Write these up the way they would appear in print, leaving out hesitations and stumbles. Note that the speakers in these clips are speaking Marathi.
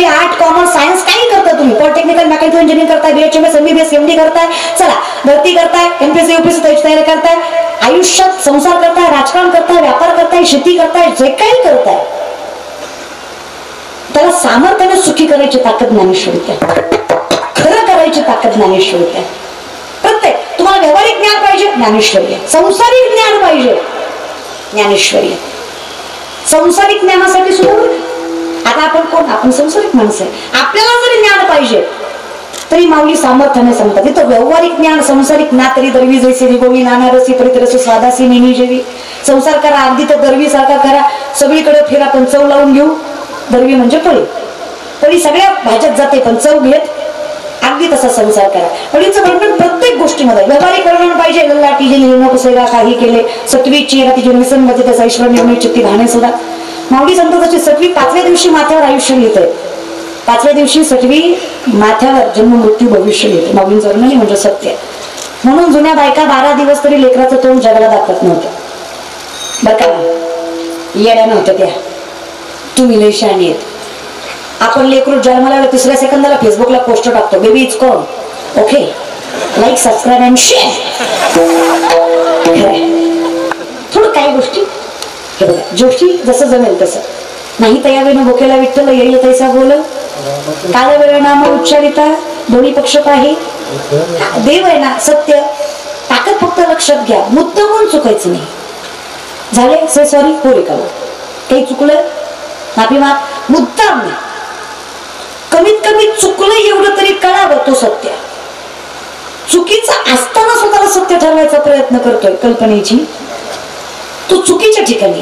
बायोलॉजी आर्ट कॉमर्स सायन्स काही करता तुम्ही पॉलिटेक्निकल मेकॅनिकल इंजिनिअरिंग करताय BHMS MBBS MD करताय चला भरती करताय MPSC UPSC तयारी करताय आयुष्यात संसार करताय राजकारण करताय व्यापार करताय शेती करताय जे काही करताय त्याला सामर्थ्याने सुखी करायची ताकद ज्ञानेश्वरीत आहे खरं करायची ताकद ज्ञानेश्वरीत आहे प्रत्येक तुम्हाला व्यावहारिक ज्ञान पाहिजे ज्ञानेश्वरी आहे संसारिक ज्ञान पाहिजे ज्ञानेश्वरी आहे संसारिक ज्ञानासाठी सुद्धा आता आपण कोण आपण संसारिक माणसं आहे आपल्याला जरी ज्ञान पाहिजे तरी माऊली सामर्थ्याने सांगतात इथं व्यावहारिक ज्ञान संसारिक ना तरी दरवी जैसे निगोवी नानारसी परितरसी स्वादासी नेहमी जेवी संसार करा अगदी तर दरवी सारखा करा सगळीकडे फिरा पण चव लावून घेऊ दरवी म्हणजे पळी पळी सगळ्या भाज्यात जाते पण चव घेत अगदी तसा संसार करा पळीचं वर्णन प्रत्येक गोष्टीमध्ये व्यावहारिक वर्णन पाहिजे लल्लाटी जे निर्णय काही केले सत्वी चेहरा तिचे निसन मध्ये त्याचा ईश्वर निर्णय चित्ती राहणे सुद्धा माऊली संताची सत्वी 5व्या दिवशी माथ्यावर आयुष्य येते 5व्या दिवशी सत्वी माथ्यावर जन्म मृत्यू भविष्य येते माऊलींचं वर्णन म्हणजे सत्य म्हणून जुन्या बायका 12 दिवस तरी लेकराचं तोंड जगाला दाखवत नव्हतं बरं का येड्या नव्हत्या त्या तुम्ही लई शहाणी आहेत आपण लेकरू जन्माला 3ऱ्या सेकंदाला फेसबुकला पोस्टर टाकतो baby it's call okay like subscribe and share थोडं काही गोष्टी हे बघा जोशी जसं जमेल तसं नाही तयावेनं भोकेला विठ्ठल येईल तैसा बोल काळ वेळ नाम उच्चारिता दोन्ही पक्ष पाही देव आहे ना सत्य ताकद फक्त लक्षात घ्या मुद्दामून चुकायचं नाही झाले से सॉरी हो रे का काही चुकलं माफी माग मुद्दाम नाही कमीत कमी चुकलं एवढं तरी कळावं तो सत्य चुकीचा असताना स्वतःला सत्य ठरवायचा प्रयत्न करतोय कल्पनेची तो चुकीच्या ठिकाणी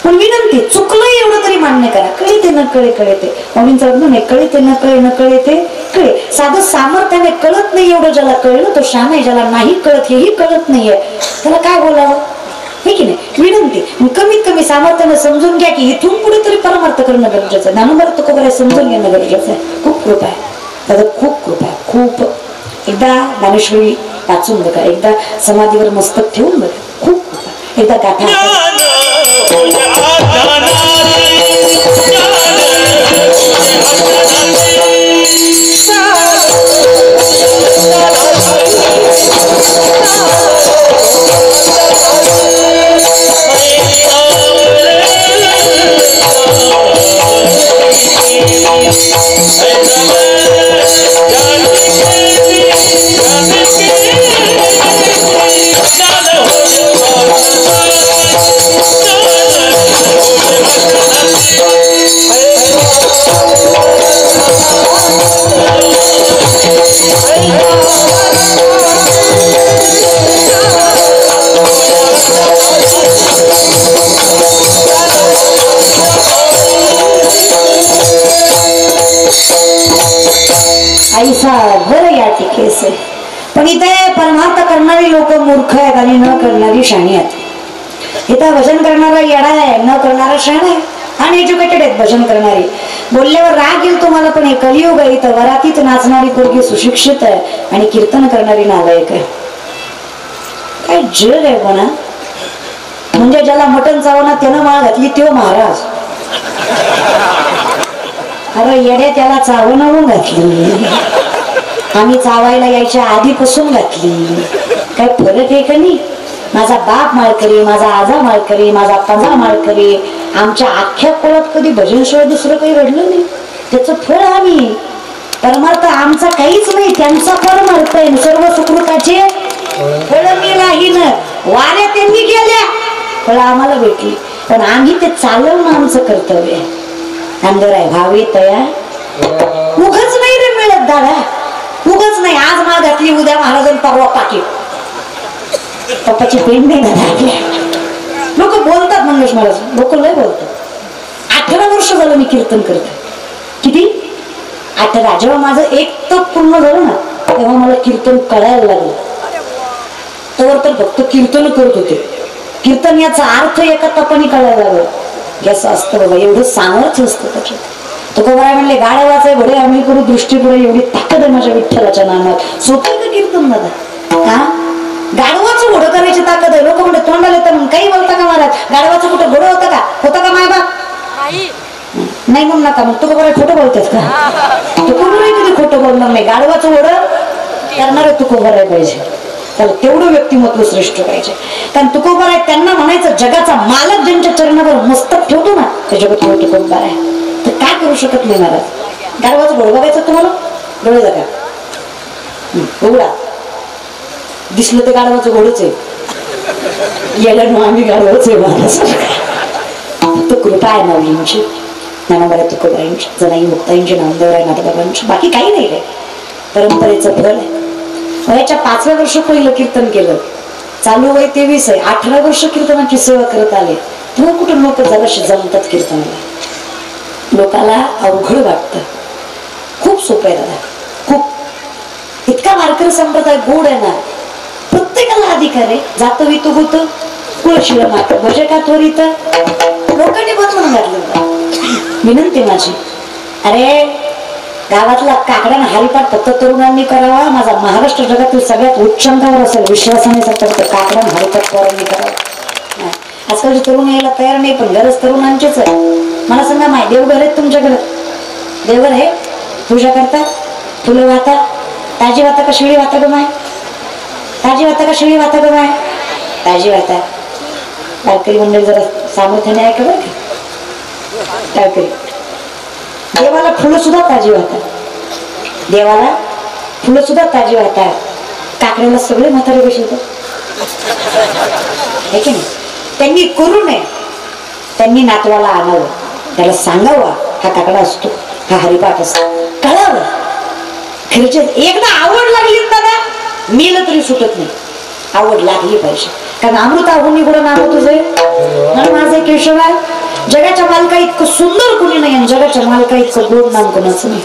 पण विनंती चुकलं एवढं तरी मान्य करा कळते न कळे कळते मम्मींचं लग्न नाही कळते न कळे न कळते कळे साधं सामर्थ्याने कळत नाही एवढं ज्याला कळलं तो शान आहे ज्याला नाही कळत हेही कळत नाहीये त्याला काय बोलावं हे की नाही विनंती कमीत कमी सामर्थ्याने समजून घ्या की इथून पुढे तरी परमार्थ करणं गरजेचं आहे ज्ञानोबा तुकोबा समजून घेणं गरजेचं आहे खूप कृपा आहे दादा खूप कृपा आहे खूप एकदा ज्ञानेश्वरी वाचून बघा एकदा समाधीवर मस्तक ठेवून बघा खूप कृपा एकदा गाथा पण इथे परमार्थ करणारी लोक मूर्ख आहेत आणि न करणारी शाणी आहेत इथं भजन करणारा येडा आहे न करणारा शाण आहे अनएज्युकेटेड आहेत भजन करणारी बोलल्यावर राग येईल तुम्हाला पण हे कलियुग आहे इथं वरातीत नाचणारी पोरगी सुशिक्षित आहे आणि कीर्तन करणारी नालायक आहे काय जग आहे पण म्हणजे ज्याला मटण चावना त्यानं माळ घातली तो महाराज अरे येड्या त्याला चावणं घातली आम्ही चावायला यायच्या आधीपासून घातली काय फरक आहे का नाही माझा बाप माळकरी माझा आजा माळकरी माझा पंजा माळकरी आमच्या अख्ख्या कुळात कधी भजनशिवाय दुसरं काही घडलं नाही त्याचं फळ आम्ही परमार्थ आमचा काहीच नाही त्यांचा परमार्थ आहे सर्व सुकृताचे फळ मिळाली न वाऱ्या त्यांनी गेल्या फळ आम्हाला भेटली पण आम्ही ते चालवणं आमचं कर्तव्य आहे अंदर आहे भावे तया उगच नाही रे मिळत दादा उगच नाही आज माळ घातली उद्या महाराजांनी परवा पाकिट पप्पाची पेन नाही ना लोक बोलतात मंगेश महाराज लोक लय बोलतात 18 वर्ष झालं मी कीर्तन करते किती 18 जेव्हा माझं एक तप पूर्ण झालं ना तेव्हा मला कीर्तन कळायला लागलं तेव्हा तर फक्त कीर्तन करत होते कीर्तन याचा अर्थ एका तपाने कळायला लागलं असं असतं बाबा एवढं सामर्थ्य असतं त्याच्यात तुकोबराय म्हणले गाड्या वाचाय भडे आम्ही करू दृष्टीपुढे एवढी ताकद आहे माझ्या विठ्ठलाच्या नामात सोपं का कीर्तन दादा हा गाढवाचं घोडं करायची ताकद आहे लोक म्हणजे तोंडाला येतात काही बोलता का महाराज गाढवाचं कुठं घोडं होतं का माय बाप नाही म्हणून नका मग तुकोबाराय खोटं बोलतेस का? तुकोबाराय कधी खोटं बोलणार नाही. गाढवाचं ओढं करणारे तुकोबाराय पाहिजे, त्याला तेवढं व्यक्तिमत्व श्रेष्ठ पाहिजे. कारण तुकोबाराय त्यांना म्हणायचं जगाचा मालक ज्यांच्या चरणावर मस्तक ठेवतो ना ते जगत तुकोबाराय. तर काय करू शकत नाही महाराज. गाढवाचं घोड बघायचं तुम्हाला, डोळे जागा उघडा, दिसलं ते गाढवाचं घोडच आहे. याला ना आम्ही गाढवाच आहे महाराज. फक्त कृपा आहे माऊलींची, ज्ञानोबा तुकोबारायांची, जनाई मुक्ताईंची, नामदेवराय नाथबाबांची, बाकी काही नाही रे. परंपरेचं फळ आहे. वयाच्या 5व्या वर्ष पहिलं कीर्तन केलं, चालू वय 23 आहे. 18 वर्ष कीर्तनाची सेवा करत आले. तेव्हा कुठं लोक जराशी जमतात कीर्तनाला. लोकाला अवघड वाटतं. खूप सोपं आहे दादा, खूप. इतका वारकरी संप्रदाय गोड आहे ना, प्रत्येकाला अधिकार आहे. जात वितू होत कुळशिळ मात भजे का त्वरित, लोकांनी बनवून घातलं. विनंती माझी, अरे गावातला काकड्यानं हरिपाठ फक्त तरुणांनी करावा. माझा महाराष्ट्र जगातील सगळ्यात उच्चांकावर असेल विश्वासाने सतत काकड्यानं हरिपाठ पोरांनी करावा. आजकालची तरुण यायला तयार नाही, पण गरज तरुणांचीच आहे. मला सांगा माय देवघर आहेत तुमच्याकडे? देवघर आहे? पूजा करता, फुलं वाहता, ताजी वाहता का शिळी वाहता ग माय? ताजी वाहता का शिळी वाहता ग माय? ताजी वाहता. वारकरी मंडळी जरा सामर्थ्याने आहे का बरं का? वारकरी देवाला फुलं सुद्धा ताजी वाहतात, देवाला फुलं सुद्धा ताजी वाहतात. काकड्याला सगळे म्हातारे बसवतात, है की नाही? त्यांनी करू नये, त्यांनी नातवाला आणावं, त्याला सांगावं हा काकडा असतो, हा हरिपाठ असतो, कळावं. खरंच एकदा आवड लागली दादा, मेलं तरी सुटत नाही. आवड लागली पाहिजे, कारण अमृत आहुनी गुण नाव तुझे म्हणून माझे केशवा. जगाच्या मालका इतकं सुंदर कुणी नाही, जगाच्या मालका इतकं गोड नाम कोणाचं नाही.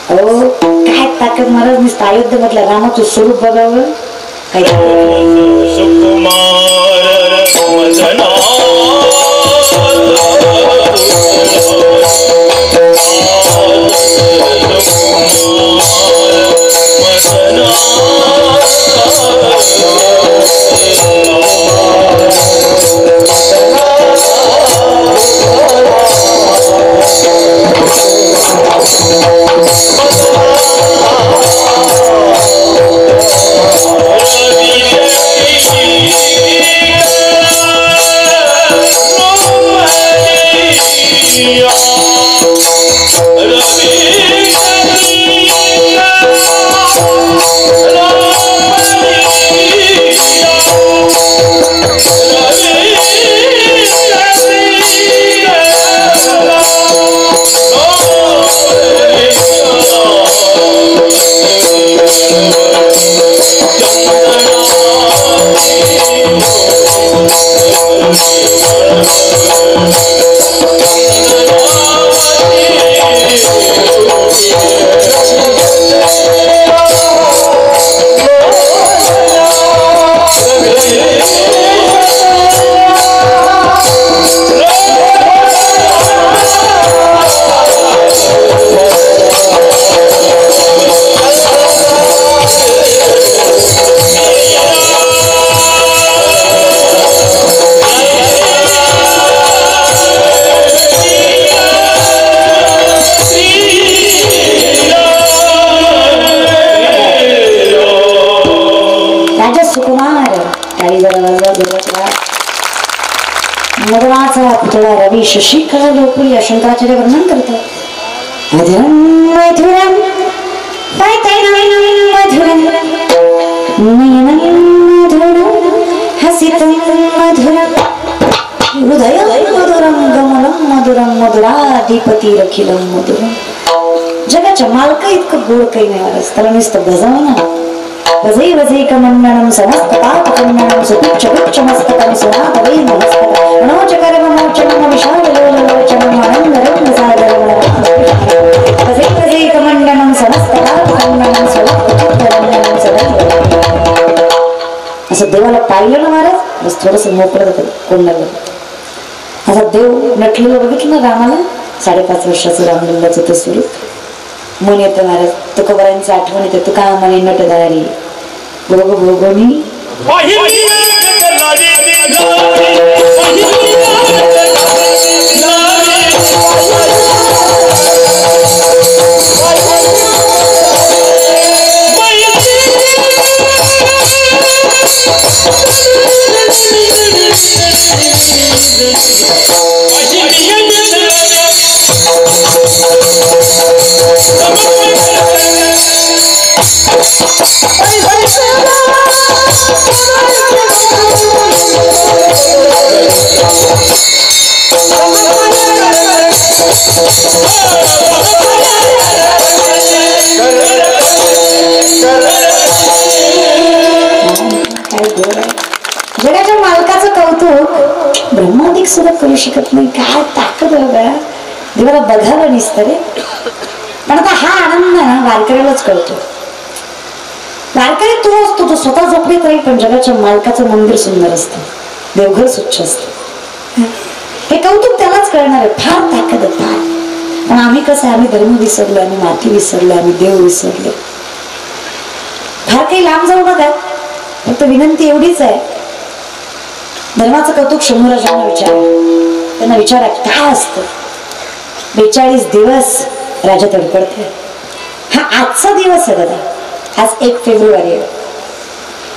अहो काय ताकद महाराज. नुसतं अयोध्येमधल्या रामाचं स्वरूप बघावं. काही मधुराचा पुतळा रवी शशिकला लोकप्रिय शंकराचार्य वर्णन करतात. मधुरम मधुरम मधुरम नयनं मधुरम हसितं मधुरम हृदयं मधुरं गमनं मधुरं मधुराधिपतिरखिलं मधुरं. जगाच्या मालका इतकं गोड काही नाही महाराज. त्याला नुसतं भजावं ना. वजै वजै कमंडनं समस्त पाप कमंडनं सुपिच्छ पिच्छ मस्तकं सुनाद वै नमस्तकं मनोचकर मनोचनं विशाल लोचनं आनंद रत्न सागरं. वजै वजै कमंडनं समस्त पाप कमंडनं सुनाद सदैव. असं देवाला पाहिलं ना महाराज, बस थोडंसं मोकळं होतं कोणाला. असा देव नटलेलं बघितलं ना रामाला, 5.5 वर्षाचं रामलिंगाचं ते स्वरूप मन येतं महाराज. तुकोबारायांची आठवण येते. तुका म्हणे नटदारी भोग भोगोनी जगाच्या मालकाचं कौतुक ब्रह्मादिक सुद्धा करू शकत नाही. काय ताकद बघा, देवाला बघावं निसतं रे. पण आता हा आनंद ना वारकऱ्यालाच कळतो. वारकरी तो असतो तो स्वतः झोपडीत राहील, पण जगाच्या मालकाचं मंदिर सुंदर असतं, देवघर स्वच्छ असतं. हे कौतुक त्यालाच कळणार आहे. फार ताकद आहे फार. पण आम्ही कसं, आम्ही धर्म विसरलो, आम्ही माती विसरलो, आम्ही देव विसरलो. फार काही लांब जाऊ नका, फक्त विनंती एवढीच आहे, धर्माचं कौतुक शंभूराजांना विचारा. त्यांना विचारा काय असतं. 42 दिवस राजा तडफडते. हा आजचा दिवस आहे दादा. आज 1 फेब्रुवारी आहे.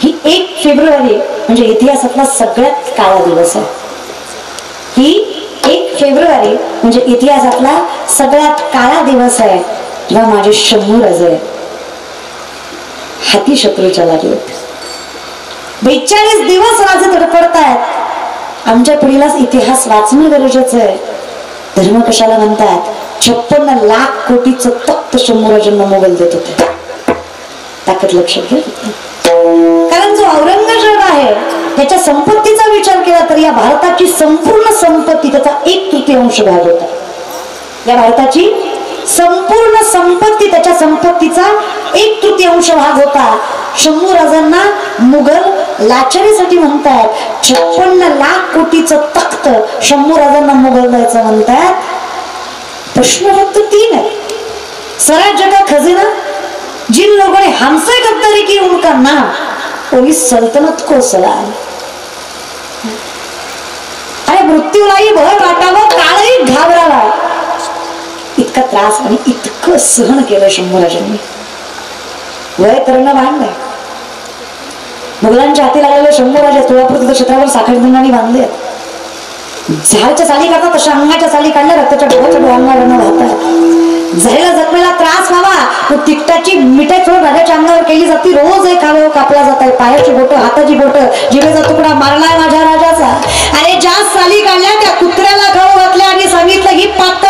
ही 1 फेब्रुवारी म्हणजे इतिहासातला सगळ्यात काळा दिवस आहे. ही 1 फेब्रुवारी म्हणजे इतिहासातला सगळ्यात काळा दिवस आहे, जेव्हा माझे शंभूराजे हाती शत्रूच्या लागलेत. 42 दिवस राजे तडफडतायत. आमच्या पिढीला इतिहास वाचणं गरजेचं आहे. धर्म कशाला म्हणतात? 56 लाख कोटीचं तख्त शंभूराजांना मोगल देत होते. ताकद लक्षात घ्या. कारण जो औरंगजेब आहे त्याच्या संपत्तीचा विचार केला तर या भारताची संपूर्ण संपत्ती त्याचा 1/3 भाग होता. या भारताची संपूर्ण संपत्ती त्याच्या संपत्तीचा 1/3 भाग होता. शंभूराजांना मुघल लाचारीसाठी म्हणतात. 56 लाख कोटीचं तख्त शंभूराजांना मुघल द्यायचं म्हणतात. प्रश्न फक्त 3 है. स्वराज्य का खजाना जिन लोगों ने हमसे गद्दारी की उनका नाम और इस सल्तनत को सलाम. अरे मृत्यूलाही भय वाटावं, काळही घाबरावा, इतका त्रास आणि इतकं सहन केलं शंभूराजांनी. वय करणं भांड आहे. मुघलांच्या हाती लागलेले शंभूराजे तुळापूर क्षेत्रावर साखळी बांधले. झाडाच्या साली काढतात तशा अंगाच्या साली काढल्या, रक्ताच्या डोळ्याच्या डोळ्यांना वाहतात. झालेला जखमेला त्रास व्हावा तो तिकटाची मिठाई थोडं राजाच्या अंगावर केली जाते. रोज एक खावं कापला जात आहे. पायाची बोट, हाताची बोट, जिभेचा तुकडा मारलाय माझ्या राजाचा. अरे ज्या साली काढल्या त्या कुत्र्याला खाऊ घातल्या आणि सांगितलं ही पात